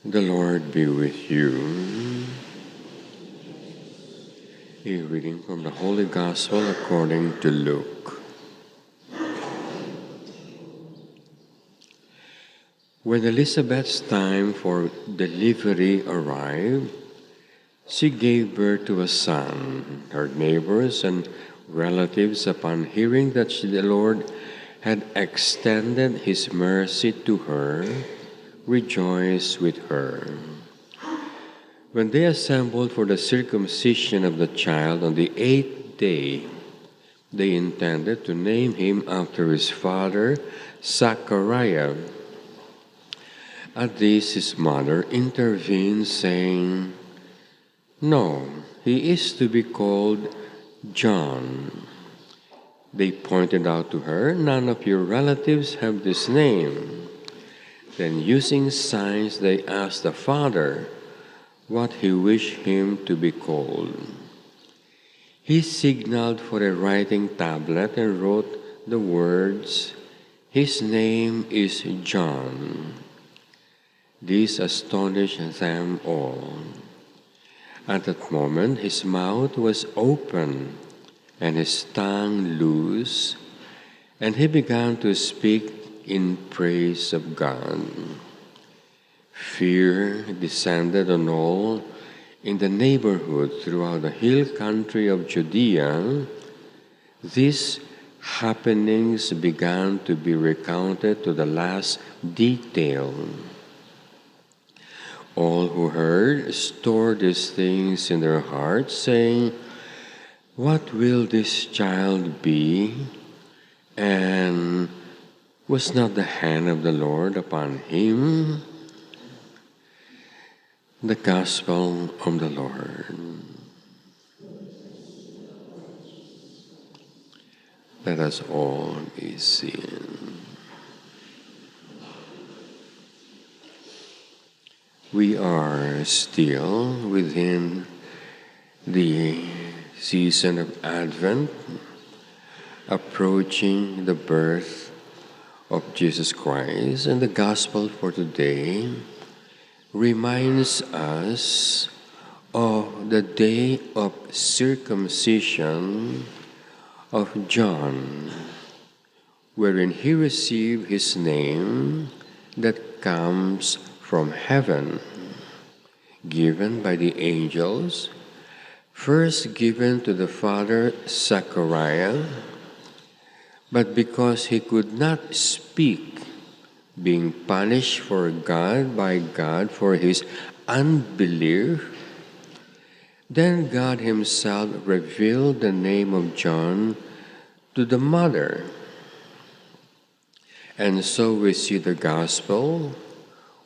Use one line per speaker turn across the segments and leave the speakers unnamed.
The Lord be with you. A reading from the Holy Gospel according to Luke. When Elizabeth's time for delivery arrived, she gave birth to a son. Her neighbors and relatives, upon hearing that the Lord had extended his mercy to her, rejoiced with her. When they assembled for the circumcision of the child on the 8th day, they intended to name him after his father, Zachariah. At this, his mother intervened, saying, "No, he is to be called John." They pointed out to her, "None of your relatives have this name." Then, using signs, they asked the father what he wished him to be called. He signaled for a writing tablet and wrote the words, "His name is John." This astonished them all. At that moment his mouth was open and his tongue loose, and he began to speak in praise of God. Fear descended on all in the neighborhood throughout the hill country of Judea. These happenings began to be recounted to the last detail. All who heard stored these things in their hearts, saying, "What will this child be? And was not the hand of the Lord upon him?" The Gospel of the Lord. Let us all be seated. We are still within the season of Advent, approaching the birth of Jesus Christ, and the Gospel for today reminds us of the day of circumcision of John, wherein he received his name that comes from heaven, given by the angels, first given to the father Zachariah, but because he could not speak, being punished by God for his unbelief, then God himself revealed the name of John to the mother. And so we see the Gospel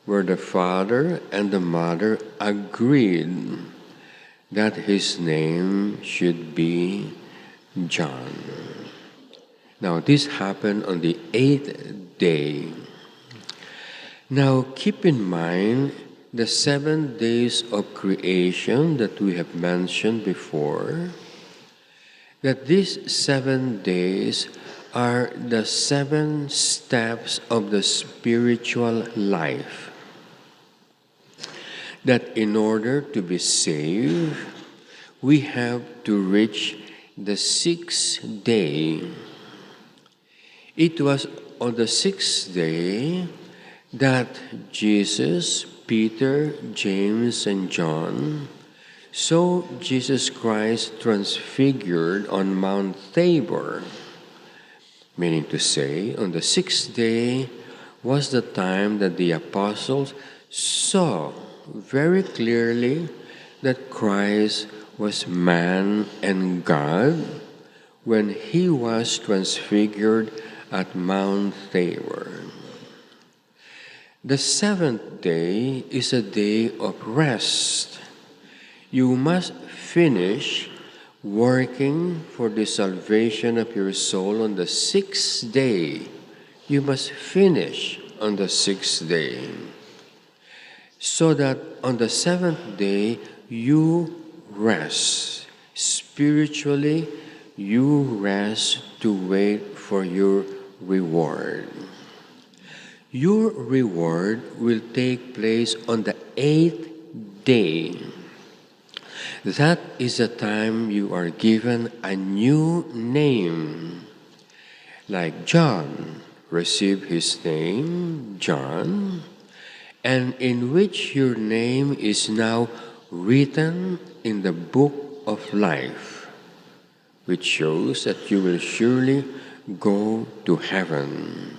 where the father and the mother agreed that his name should be John. Now, this happened on the 8th day. Now, keep in mind the 7 days of creation that we have mentioned before, that these 7 days are the 7 steps of the spiritual life. That in order to be saved, we have to reach the 6th day. It was on the 6th day that Jesus, Peter, James, and John saw Jesus Christ transfigured on Mount Tabor, meaning to say, on the 6th day was the time that the apostles saw very clearly that Christ was man and God when he was transfigured at Mount Tabor. The 7th day is a day of rest. You must finish working for the salvation of your soul on the 6th day. You must finish on the 6th day, so that on the 7th day you rest. Spiritually, you rest to wait for your reward. Your reward will take place on the eighth day. That is the time you are given a new name. Like John received his name, John, and in which your name is now written in the book of life, which shows that you will surely go to heaven.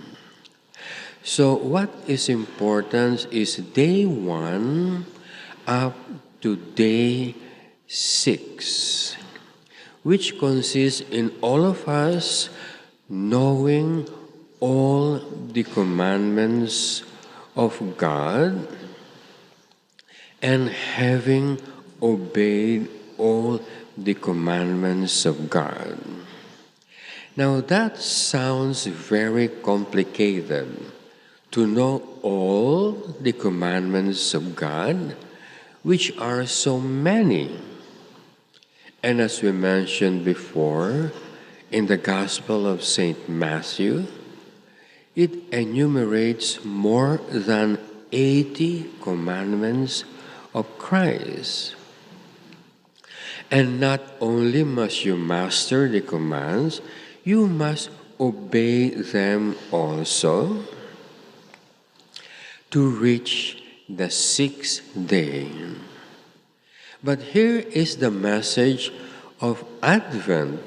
So what is important is day 1 up to day 6, which consists in all of us knowing all the commandments of God and having obeyed all the commandments of God. Now that sounds very complicated, to know all the commandments of God, which are so many. And as we mentioned before, in the Gospel of St. Matthew, it enumerates more than 80 commandments of Christ. And not only must you master the commands, you must obey them also to reach the 6th day. But here is the message of Advent,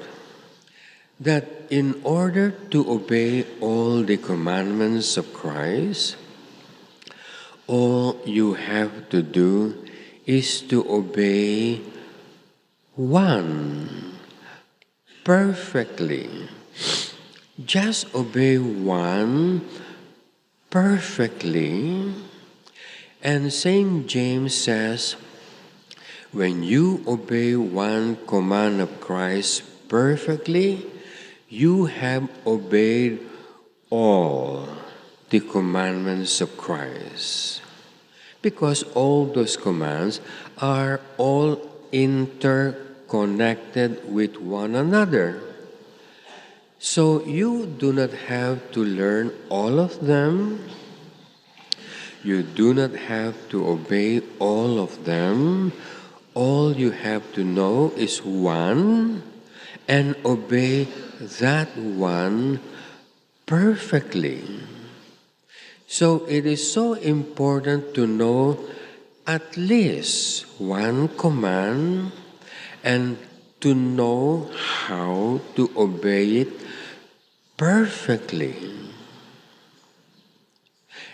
that in order to obey all the commandments of Christ, all you have to do is to obey one perfectly. Just obey one perfectly. And St. James says, when you obey one command of Christ perfectly, you have obeyed all the commandments of Christ. Because all those commands are all interconnected with one another. So you do not have to learn all of them. You do not have to obey all of them. All you have to know is one and obey that one perfectly. So it is so important to know at least one command and to know how to obey it perfectly.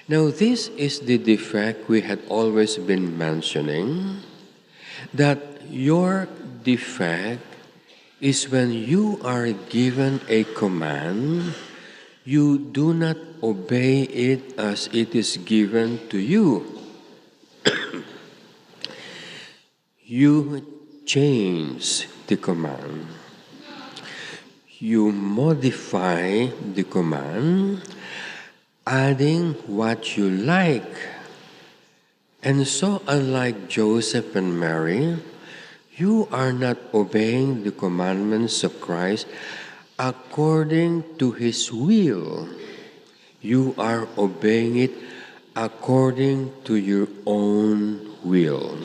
Now, this is the defect we had always been mentioning, that your defect is when you are given a command, you do not obey it as it is given to you. You change the command. You modify the command, adding what you like. And so, unlike Joseph and Mary, you are not obeying the commandments of Christ according to His will. You are obeying it according to your own will.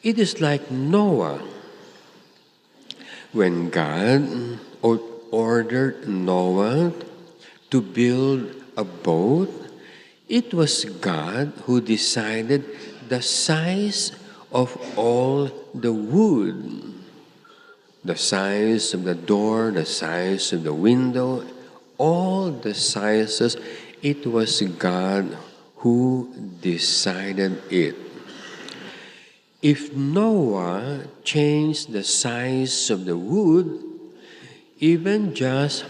It is like Noah. When God ordered Noah to build a boat, it was God who decided the size of all the wood, the size of the door, the size of the window, all the sizes. It was God who decided it. If Noah changed the size of the wood, even just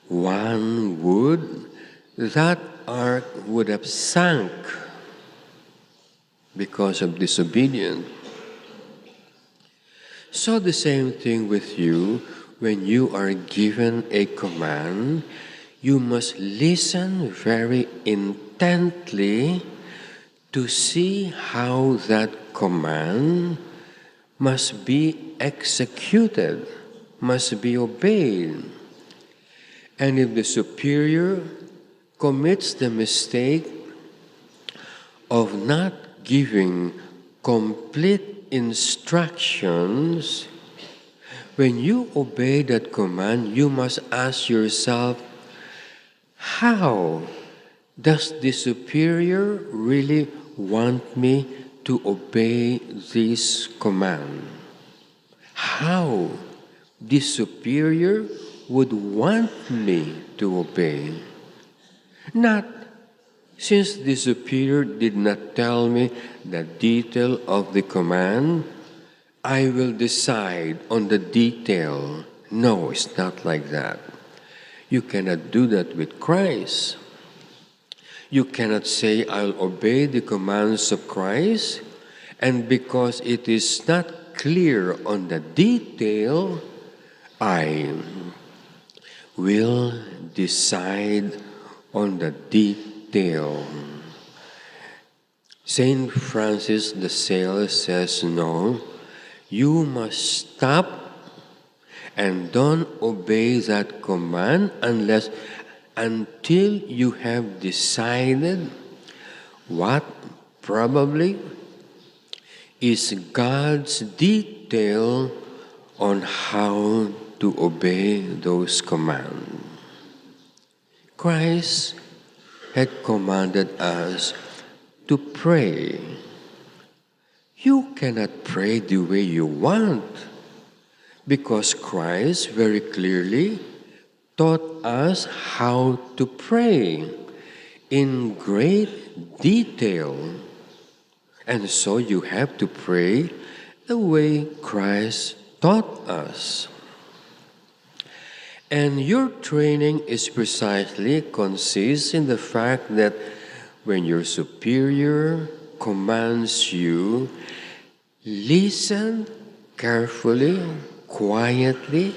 one wood, that ark would have sunk because of disobedience. So the same thing with you. When you are given a command, you must listen very intently to see how that command must be executed, must be obeyed. And if the superior commits the mistake of not giving complete instructions, when you obey that command, you must ask yourself, how does the superior really want me to obey this command? How the superior would want me to obey? Not since the superior did not tell me the detail of the command, I will decide on the detail. No, it's not like that. You cannot do that with Christ. You cannot say, I'll obey the commands of Christ, and because it is not clear on the detail, I will decide on the detail. Saint Francis de Sales says, no, you must stop and don't obey that command until you have decided what probably is God's detail on how to obey those commands. Christ had commanded us to pray. You cannot pray the way you want, because Christ very clearly taught us how to pray in great detail. And so you have to pray the way Christ taught us. And your training is precisely consists in the fact that when your superior commands you, listen carefully, quietly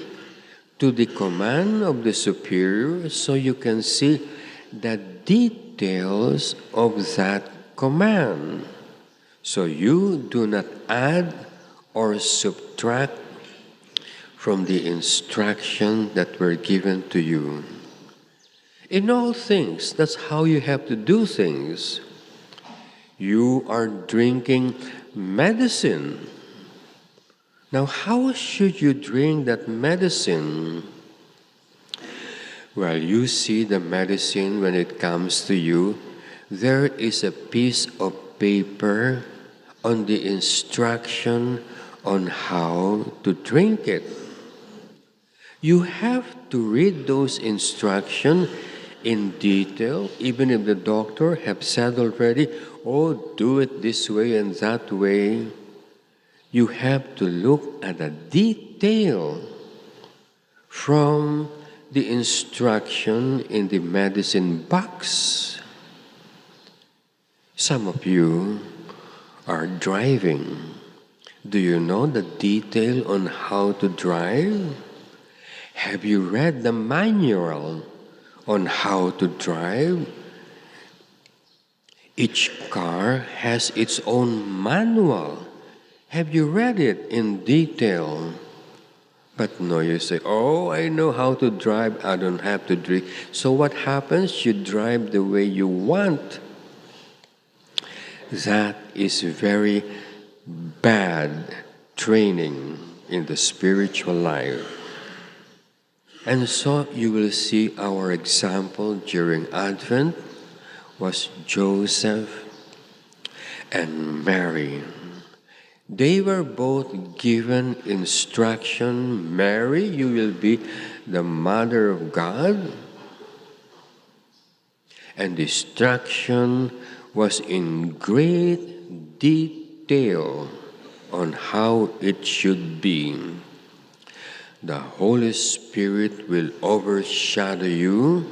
to the command of the superior so you can see the details of that command. So you do not add or subtract from the instruction that were given to you. In all things, that's how you have to do things. You are drinking medicine. Now, how should you drink that medicine? Well, you see the medicine when it comes to you, there is a piece of paper on the instruction on how to drink it. You have to read those instructions in detail, even if the doctor have said already, oh, do it this way and that way. You have to look at the detail from the instruction in the medicine box. Some of you are driving. Do you know the detail on how to drive? Have you read the manual on how to drive? Each car has its own manual. Have you read it in detail? But no, you say, oh, I know how to drive, I don't have to drink. So what happens? You drive the way you want. That is very bad training in the spiritual life. And so you will see our example during Advent was Joseph and Mary. They were both given instruction, Mary, you will be the mother of God. And the instruction was in great detail on how it should be. The Holy Spirit will overshadow you,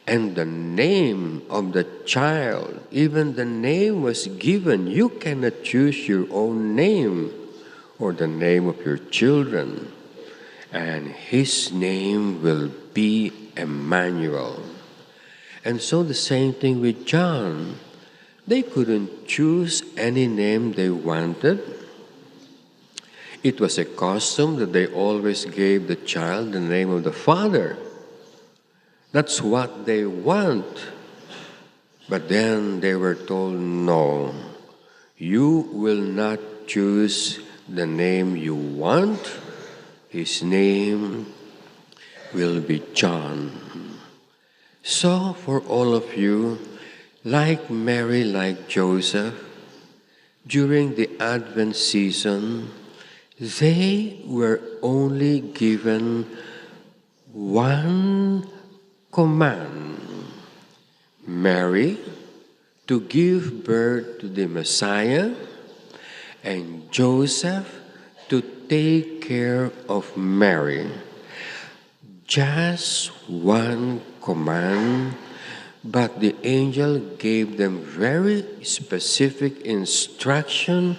and the name of the child, even the name was given. You cannot choose your own name or the name of your children. And his name will be Emmanuel. And so the same thing with John. They couldn't choose any name they wanted. It was a custom that they always gave the child the name of the father. That's what they want. But then they were told, no, you will not choose the name you want. His name will be John. So for all of you, like Mary, like Joseph, during the Advent season, they were only given one command. Mary, to give birth to the Messiah, and Joseph, to take care of Mary. Just one command, but the angel gave them very specific instruction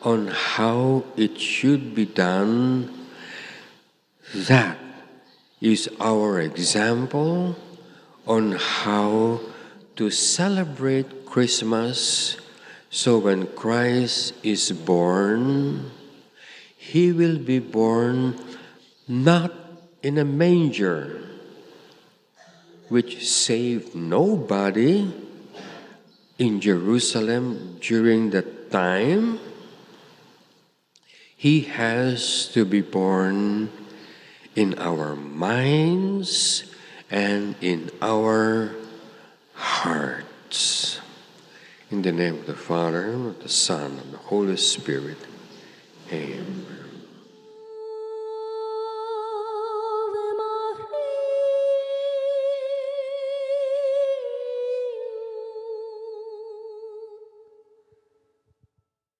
on how it should be done. That is our example on how to celebrate Christmas. So when Christ is born, He will be born not in a manger, which saved nobody in Jerusalem during that time. He has to be born in our minds and in our hearts. In the name of the Father, and of the Son, and the Holy Spirit. Amen.